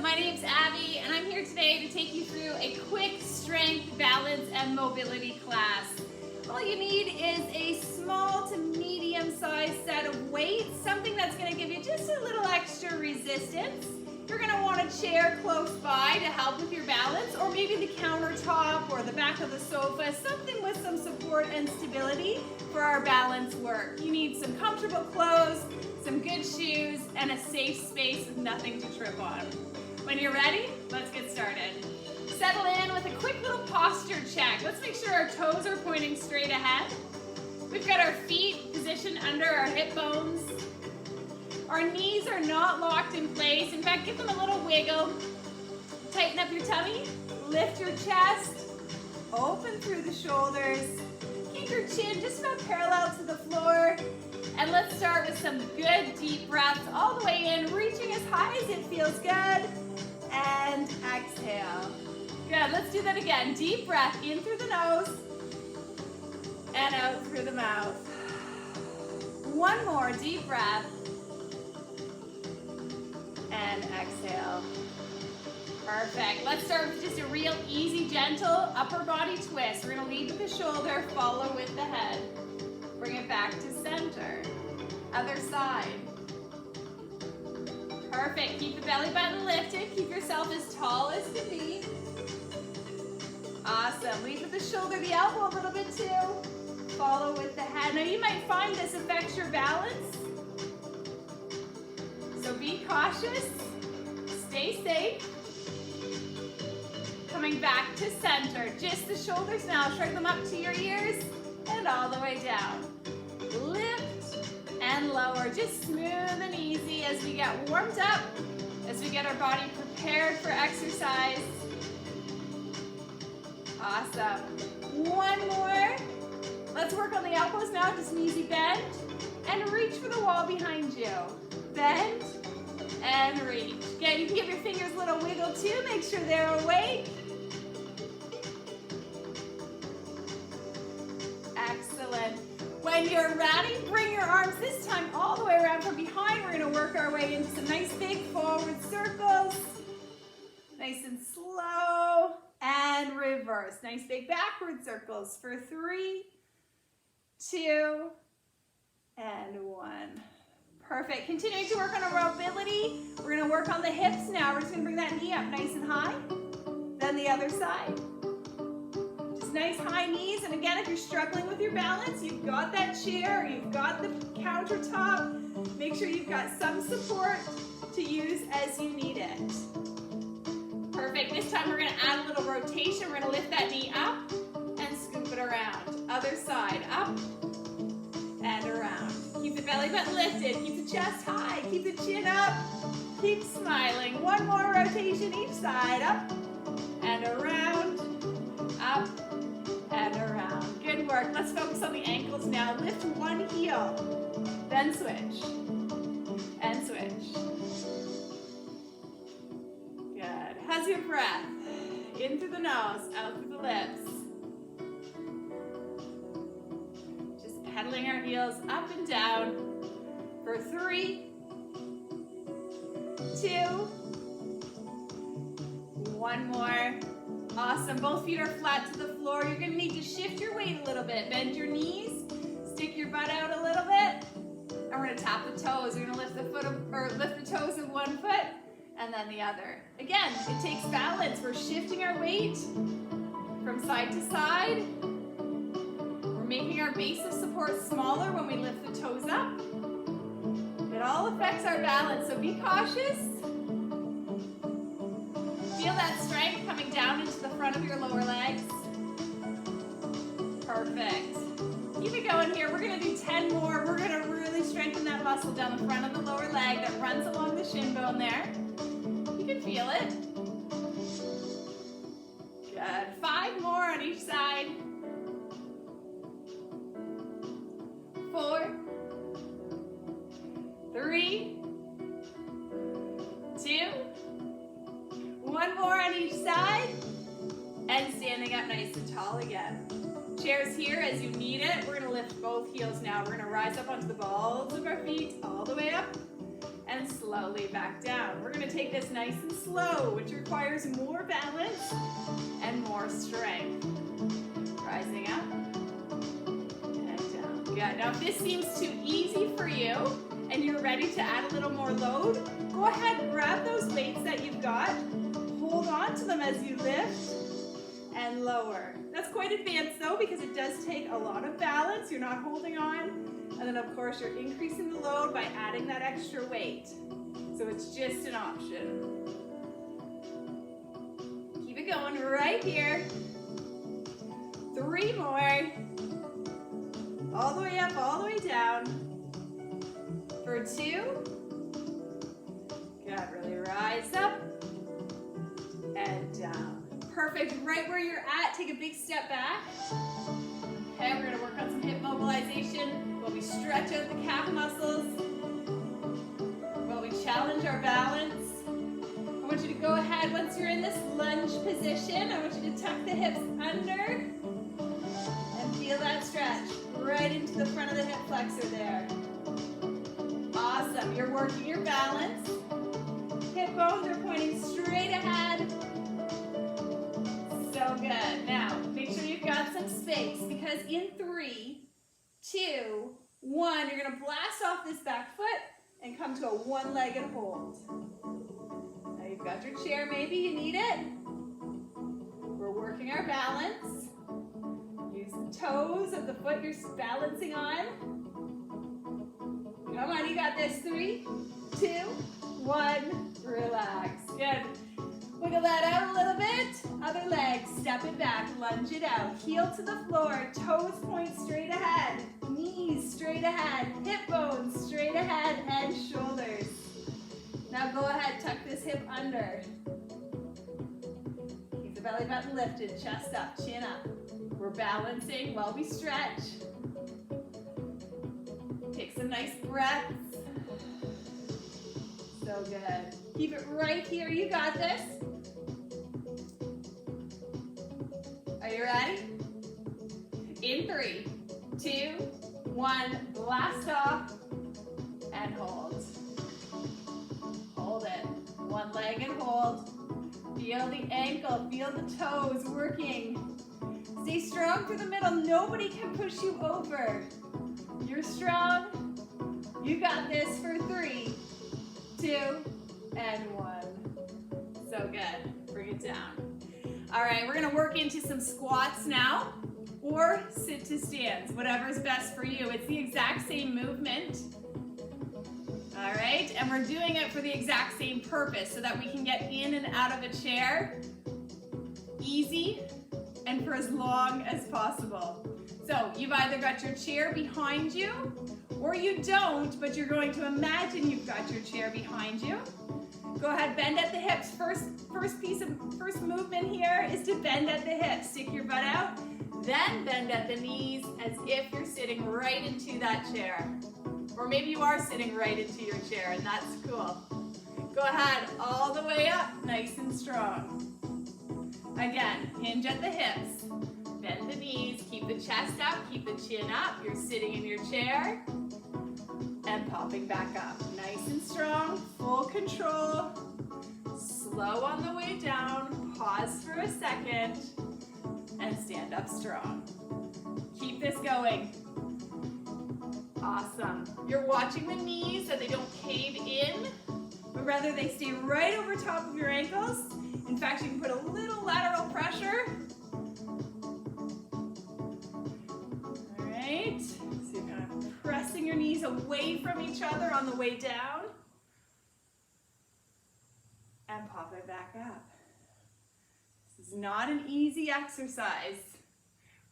my name's Abby, and I'm here today to take you through a quick strength, balance, and mobility class. All you need is a small to medium-sized set of weights, something that's going to give you just a little extra resistance. You're going to want a chair close by to help with your balance, or maybe the countertop or the back of the sofa, something with some support and stability for our balance work. You need some comfortable clothes, some good shoes, and a safe space with nothing to trip on. When you're ready, let's get started. Settle in with a quick little posture check. Let's make sure our toes are pointing straight ahead. We've got our feet positioned under our hip bones. Our knees are not locked in place. In fact, give them a little wiggle. Tighten up your tummy, lift your chest, open through the shoulders. Keep your chin just about parallel to the floor. And let's start with some good deep breaths all the way in, reaching as high as it feels good. And exhale. Good, let's do that again. Deep breath in through the nose and out through the mouth. One more deep breath. And exhale. Perfect. Let's start with just a real easy, gentle upper body twist. We're going to lead with the shoulder, follow with the head. Bring it back to center. Other side. Perfect. Keep the belly button lifted. Keep yourself as tall as can be. Awesome. Lead with the shoulder, the elbow a little bit too. Follow with the head. Now you might find this affects your balance. So be cautious. Stay safe. Coming back to center. Just the shoulders now. Shrug them up to your ears and all the way down. Lift and lower. Just smooth and easy as we get warmed up, as we get our body prepared for exercise. Awesome. One more. Let's work on the elbows now. Just an easy bend and reach for the wall behind you. Bend and reach. Again, you can give your fingers a little wiggle too. Make sure they're awake. Excellent. When you're ready, bring your arms this time all the way around from behind. We're going to work our way into some nice big forward circles. Nice and slow. And reverse. Nice big backward circles for 3, 2, and 1. Perfect. Continuing to work on our mobility. We're going to work on the hips now. We're just going to bring that knee up nice and high. Then the other side. Just nice high knees. And again, if you're struggling with your balance, you've got that chair, you've got the countertop. Make sure you've got some support to use as you need it. Perfect. This time we're going to add a little rotation. We're going to lift that knee up and scoop it around. Other side. Up and around. Keep the belly button lifted. Keep the chest high. Keep the chin up. Keep smiling. One more rotation each side. Up and around. Up and around. Good work. Let's focus on the ankles now. Lift one heel. Then switch. And switch. Good. How's your breath? In through the nose, out through the lips. Just pedaling our heels up and down for 3, 2, 1 more. Awesome. Both feet are flat to the floor. You're going to need to shift your weight a little bit. Bend your knees, stick your butt out a little bit, and we're going to tap the toes. We're going to lift the toes of one foot and then the other. Again, it takes balance. We're shifting our weight from side to side. We're making our base of support smaller when we lift the toes up. It all affects our balance, so be cautious. Feel that strength coming down into the front of your lower legs. Perfect. Keep it going here. We're going to do 10 more. We're going to really strengthen that muscle down the front of the lower leg that runs along the shin bone there. You can feel it. Good. 5 more on each side. 4, 3, 2, 1 more on each side. And standing up nice and tall again. Chairs here as you need it. We're going to lift both heels now. We're going to rise up onto the balls of our feet all the way up. And and slowly back down. We're gonna take this nice and slow, which requires more balance and more strength. Rising up and down. Good. Now if this seems too easy for you and you're ready to add a little more load, go ahead, grab those weights that you've got, hold on to them as you lift and lower. That's quite advanced though, because it does take a lot of balance. You're not holding on. And then of course you're increasing the load by adding that extra weight. So it's just an option. Keep it going right here. 3 more. All the way up, all the way down. For 2. Good, really rise up and down. Perfect, right where you're at, take a big step back. Okay, we're gonna work on some hip mobilization while we stretch out the calf muscles, while we challenge our balance. I want you to go ahead, once you're in this lunge position, I want you to tuck the hips under and feel that stretch right into the front of the hip flexor there. Awesome, you're working your balance. Hip bones are pointing straight ahead. So good. Now, make sure you've got some space, because in 3, 2, 1, you're gonna blast off this back foot and come to a one-legged hold. Now you've got your chair, maybe you need it. We're working our balance. Use the toes of the foot you're balancing on. Come on, you got this. 3, 2, 1, relax. Good. Wiggle that out a little bit. Other leg, step it back, lunge it out. Heel to the floor, toes point straight ahead. Knees straight ahead, hip bones straight ahead, and shoulders. Now go ahead, tuck this hip under. Keep the belly button lifted, chest up, chin up. We're balancing while we stretch. Take some nice breaths. So good. Keep it right here. You got this. Are you ready? In 3, 2, 1, blast off and hold. Hold it. One leg and hold. Feel the ankle, feel the toes working. Stay strong through the middle. Nobody can push you over. You're strong. You got this for 3, 2, and 1. So good. Bring it down. All right, we're gonna work into some squats now, or sit to stands, whatever's best for you. It's the exact same movement. All right, and we're doing it for the exact same purpose, so that we can get in and out of a chair easy and for as long as possible. So you've either got your chair behind you, or you don't, but you're going to imagine you've got your chair behind you. Go ahead, bend at the hips. First movement here is to bend at the hips. Stick your butt out, then bend at the knees as if you're sitting right into that chair. Or maybe you are sitting right into your chair, and that's cool. Go ahead, all the way up, nice and strong. Again, hinge at the hips. Bend the knees, keep the chest up, keep the chin up. You're sitting in your chair and popping back up. Nice and strong, full control. Slow on the way down, pause for a second, and stand up strong. Keep this going. Awesome. You're watching the knees so they don't cave in, but rather they stay right over top of your ankles. In fact, you can put a little lateral pressure. All right. So you're kind of pressing your knees away from each other on the way down. And pop it back up. This is not an easy exercise.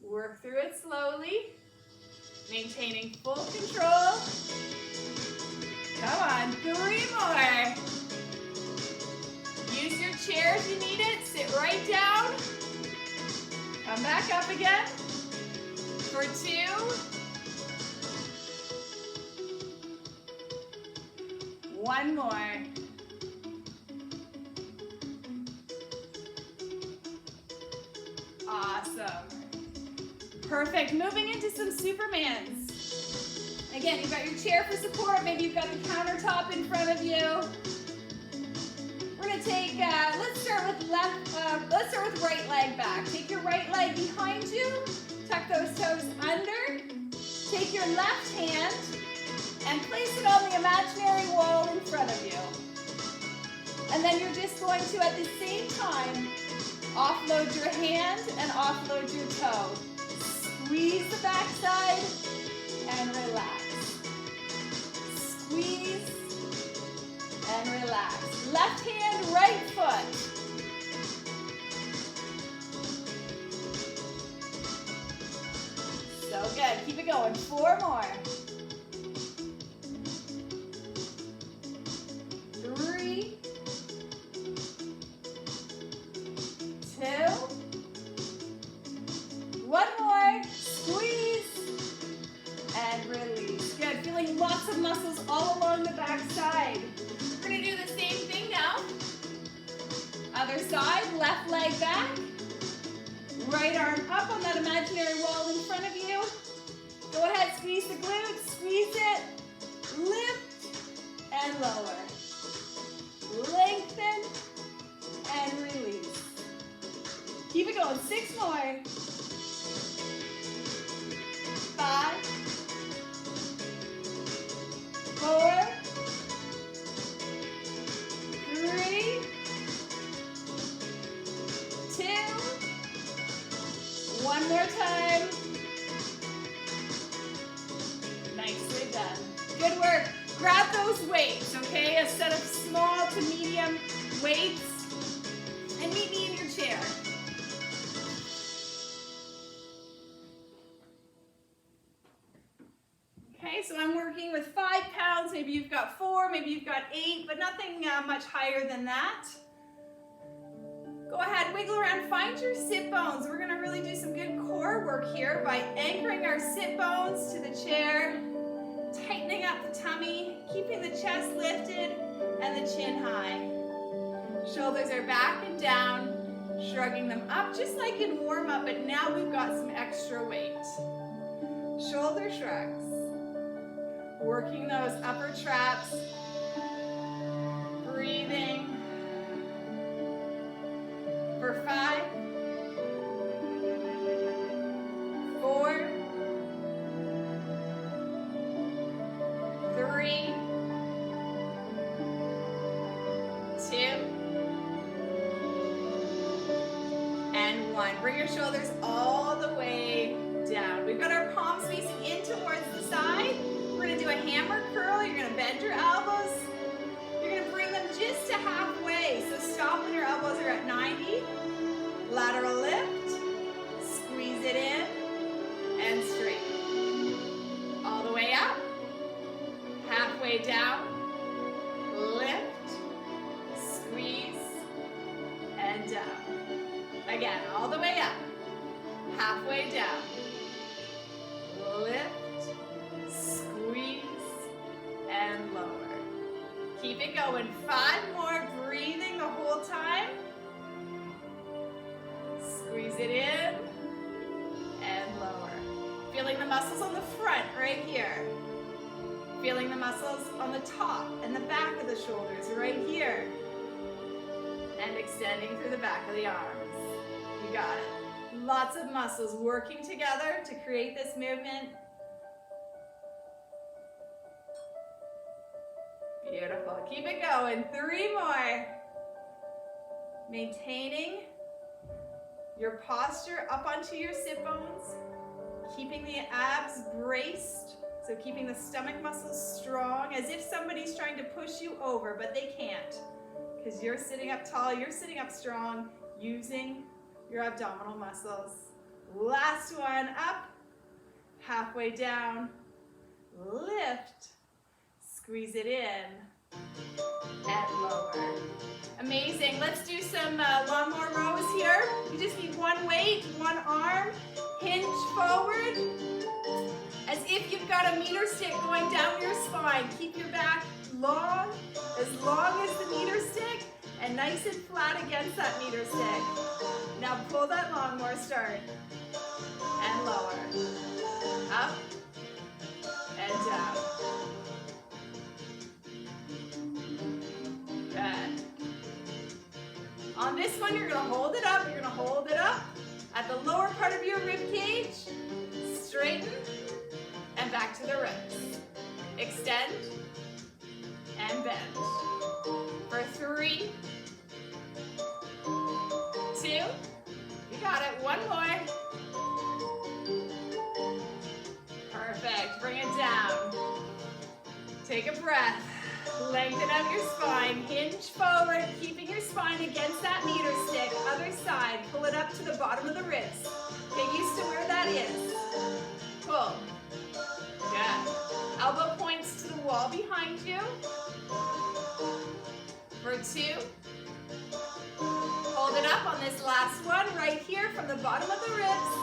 Work through it slowly, maintaining full control. Come on, 3 more. Use your chair if you need it. Sit right down. Come back up again. For 2. 1 more. Awesome. Perfect. Moving into some Supermans. again, you've got your chair for support, maybe you've got the countertop in front of you. We're gonna take, let's start with right leg back. Take your right leg behind you, tuck those toes under, take your left hand and place it on the imaginary wall in front of you. And then you're just going to, at the same time, offload your hand and offload your toe. Squeeze the backside and relax. Squeeze and relax. Left hand, right foot. So good. Keep it going. 4 more. 3, 2, 1 more. Squeeze and release. Good. Feeling lots of muscles all along the back side. We're going to do the same thing now. Other side, left leg back. Right arm up on that imaginary wall in front of you. Go ahead, squeeze the glutes, squeeze it. Lift and lower. Lengthen and release. Keep it going. 6 more. 5, 4, 3, 2, 1 more time. Nicely done. Good work. Grab those weights, okay? A set of small to medium weights. And meet me in your chair. Okay, so I'm working with 5 pounds. Maybe you've got 4, maybe you've got 8, but nothing much higher than that. Go ahead, wiggle around, find your sit bones. We're gonna really do some good core work here by anchoring our sit bones to the chair, tightening up the tummy, keeping the chest lifted and the chin high. Shoulders are back and down, shrugging them up just like in warm up, but now we've got some extra weight. Shoulder shrugs. Working those upper traps, breathing for 5, 4, 3, 2, and 1. Bring your shoulders all the way down. We've got our palms facing in towards the side. We're going to do a hammer curl. You're going to bend your elbows. You're going to bring them just to halfway. So stop when your elbows are at 90. Lateral lift. Squeeze it in. And straighten. All the way up. Halfway down. Lift. Squeeze. And down. Again, all the way up. Halfway down. Lift. And lower. Keep it going. 5 more. Breathing the whole time. Squeeze it in and lower. Feeling the muscles on the front right here. Feeling the muscles on the top and the back of the shoulders right here. And extending through the back of the arms. You got it. Lots of muscles working together to create this movement. Beautiful. Keep it going. 3 more. Maintaining your posture up onto your sit bones. Keeping the abs braced. So keeping the stomach muscles strong as if somebody's trying to push you over, but they can't. Because you're sitting up tall, you're sitting up strong, using your abdominal muscles. Last one. Up. Halfway down. Lift. Squeeze it in and lower. Amazing. Let's do some lawnmower rows here. You just need 1 weight, 1 arm. Hinge forward as if you've got a meter stick going down your spine. Keep your back long as the meter stick and nice and flat against that meter stick. Now pull that lawnmower start and lower. Up and down. Good. On this one, you're going to hold it up. You're going to hold it up at the lower part of your rib cage. Straighten and back to the ribs. Extend and bend. For 3, 2, you got it. One more. Perfect. Bring it down. Take a breath. Lengthen out your spine. Hinge forward, keeping your spine against that meter stick. Other side. Pull it up to the bottom of the ribs. Get used to where that is. Pull. Good. Elbow points to the wall behind you. For 2. Hold it up on this last one right here from the bottom of the ribs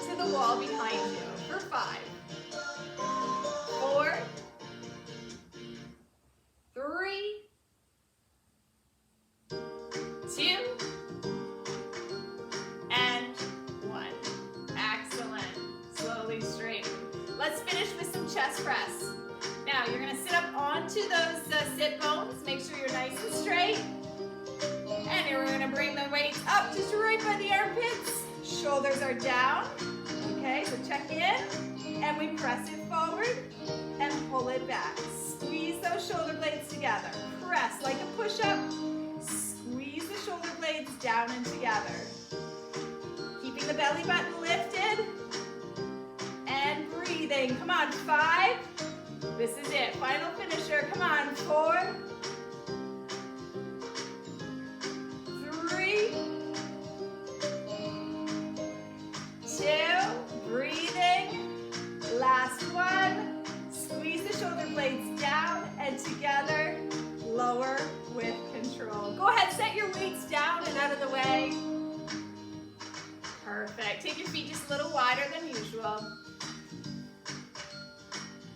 to the wall behind you. For 5. 4. 3. 2. And 1. Excellent. Slowly straighten. Let's finish with some chest press. Now you're going to sit up onto those sit bones. Make sure you're nice and straight. And we're going to bring the weights up just right by the armpits. Shoulders are down. Okay, so check in. And we press it forward and pull it back. Squeeze those shoulder blades together. Press like a push-up. Squeeze the shoulder blades down and together. Keeping the belly button lifted. And breathing. Come on, 5. This is it. Final finisher. Come on, 4. 3. 2. Breathing. Last one. Squeeze the shoulder blades down and together. Lower with control. Go ahead, set your weights down and out of the way. Perfect. Take your feet just a little wider than usual.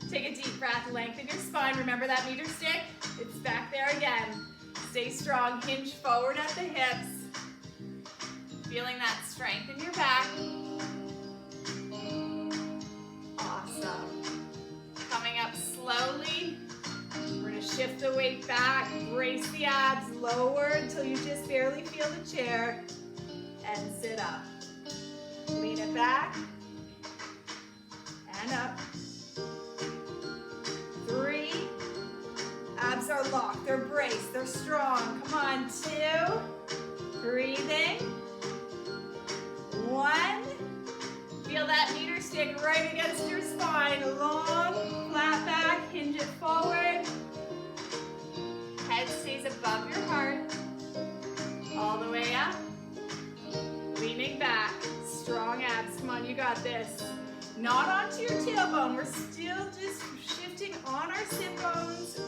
Take a deep breath, lengthen your spine. Remember that meter stick? It's back there again. Stay strong, hinge forward at the hips. Feeling that strength in your back. Awesome. Coming up slowly. We're gonna shift the weight back, brace the abs, lower until you just barely feel the chair, and sit up. Lean it back, and up. 3, abs are locked, they're braced, they're strong. Come on, 2, breathing. 1, feel that meter stick right against your spine. Long, flat back, hinge it forward. Head stays above your heart. All the way up. Leaning back, strong abs. Come on, you got this. Not onto your tailbone. We're still just shifting on our sit bones.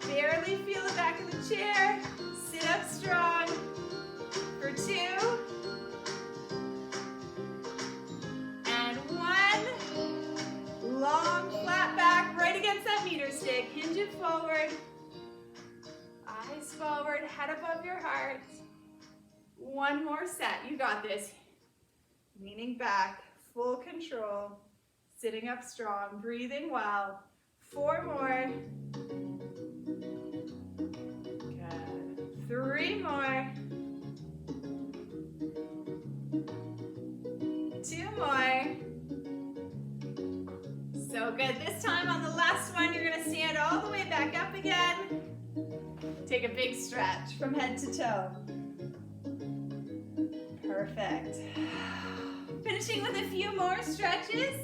Barely feel the back of the chair. Sit up strong. For 2. And 1. Long, flat back, right against that meter stick. Hinge it forward. Eyes forward, head above your heart. 1 more set. You got this. Leaning back, full control. Sitting up strong, breathing well. 4 more. Good. 3 more. 2 more. So good. This time on the last one, you're going to stand all the way back up again. Take a big stretch from head to toe. Perfect. Finishing with a few more stretches.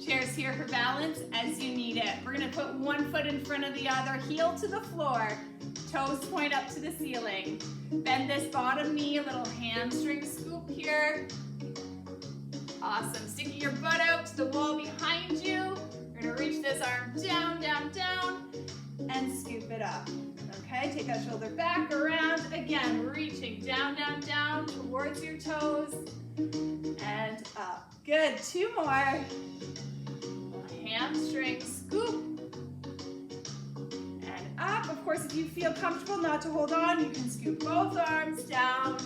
Chairs here for balance as you need it. We're going to put one foot in front of the other, heel to the floor, toes point up to the ceiling. Bend this bottom knee, a little hamstring scoop here. Awesome. Sticking your butt out to the wall behind you. We're going to reach this arm down, down, down, and scoop it up. Okay, take that shoulder back, around. Again, reaching down, down, down towards your toes, and up. Good. 2 more. Hamstring scoop, and up. Of course, if you feel comfortable not to hold on, you can scoop both arms down,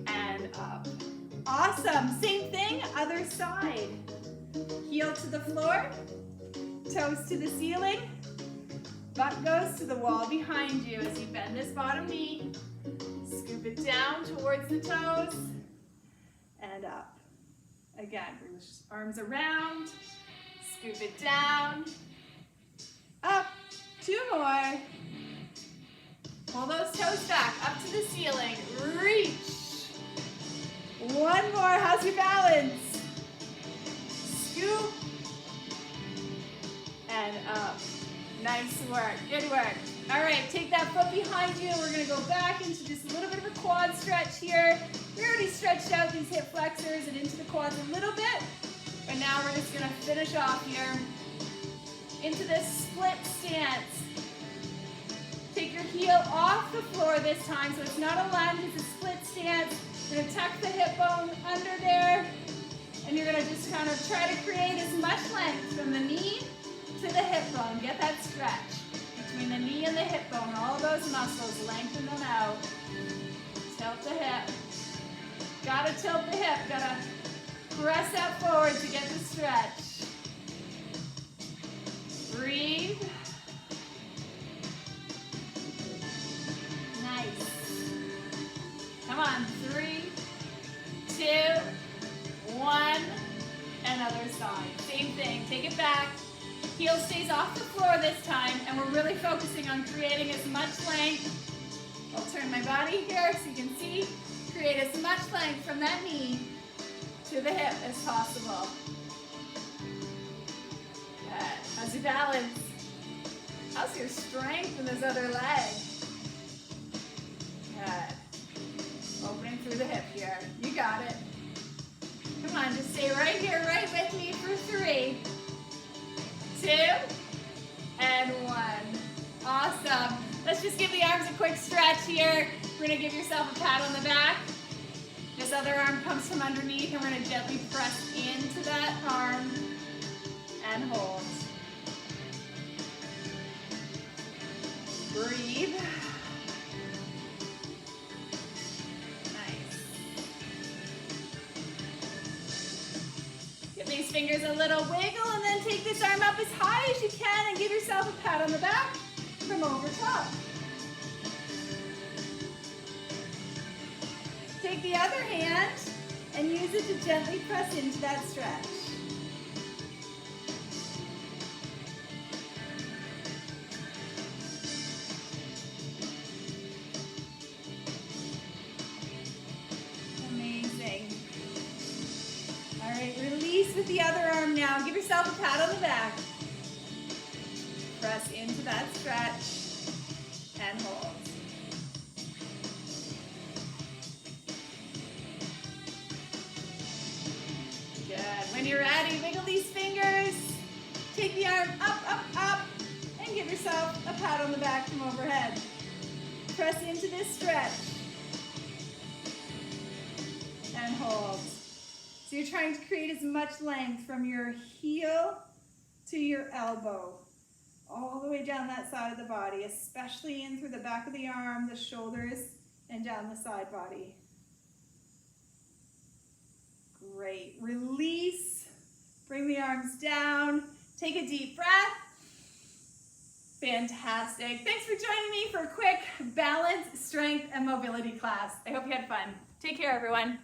and Awesome. Same thing, other side. Heel to the floor, toes to the ceiling, butt goes to the wall behind you as you bend this bottom knee. Scoop it down towards the toes and up. Again, bring the arms around, scoop it down, up. 2 more. Pull those toes back, up to the ceiling. Reach. 1 more. How's your balance? Scoop. And up. Nice work. Good work. All right, take that foot behind you. We're going to go back into just a little bit of a quad stretch here. We already stretched out these hip flexors and into the quads a little bit. But now we're just going to finish off here into this split stance. Take your heel off the floor this time, so it's not a lunge, it's a split stance. You're going to tuck the hip bone under there, and you're going to just kind of try to create as much length from the knee to the hip bone. Get that stretch between the knee and the hip bone. All of those muscles, lengthen them out. Tilt the hip. Gotta tilt the hip. Gotta press that forward to get the stretch. Breathe. Nice. Come on. 3, 2, 1. And other side. Same thing. Take it back. Heel stays off the floor this time, and we're really focusing on creating as much length. I'll turn my body here so you can see. Create as much length from that knee to the hip as possible. Good. How's your balance? How's your strength in this other leg? Good. Opening through the hip here. You got it. Come on, just stay right here, right with me for 3, 2, and 1. Awesome. Let's just give the arms a quick stretch here. We're going to give yourself a pat on the back. This other arm comes from underneath, and we're going to gently press into that arm and hold. Breathe. Nice. Give these fingers a little wiggle, and then take this arm up as high as you can and give yourself a pat on the back from over top. Take the other hand and use it to gently press into that stretch. Amazing. All right, release with the other arm now. Give yourself a pat on the back. Press into that stretch and hold. Good. When you're ready, wiggle these fingers. Take the arm up, up, up, and give yourself a pat on the back from overhead. Press into this stretch and hold. So you're trying to create as much length from your heel to your elbow, all the way down that side of the body, especially in through the back of the arm, the shoulders, and down the side body. Great. Release. Bring the arms down. Take a deep breath. Fantastic. Thanks for joining me for a quick balance, strength, and mobility class. I hope you had fun. Take care, everyone.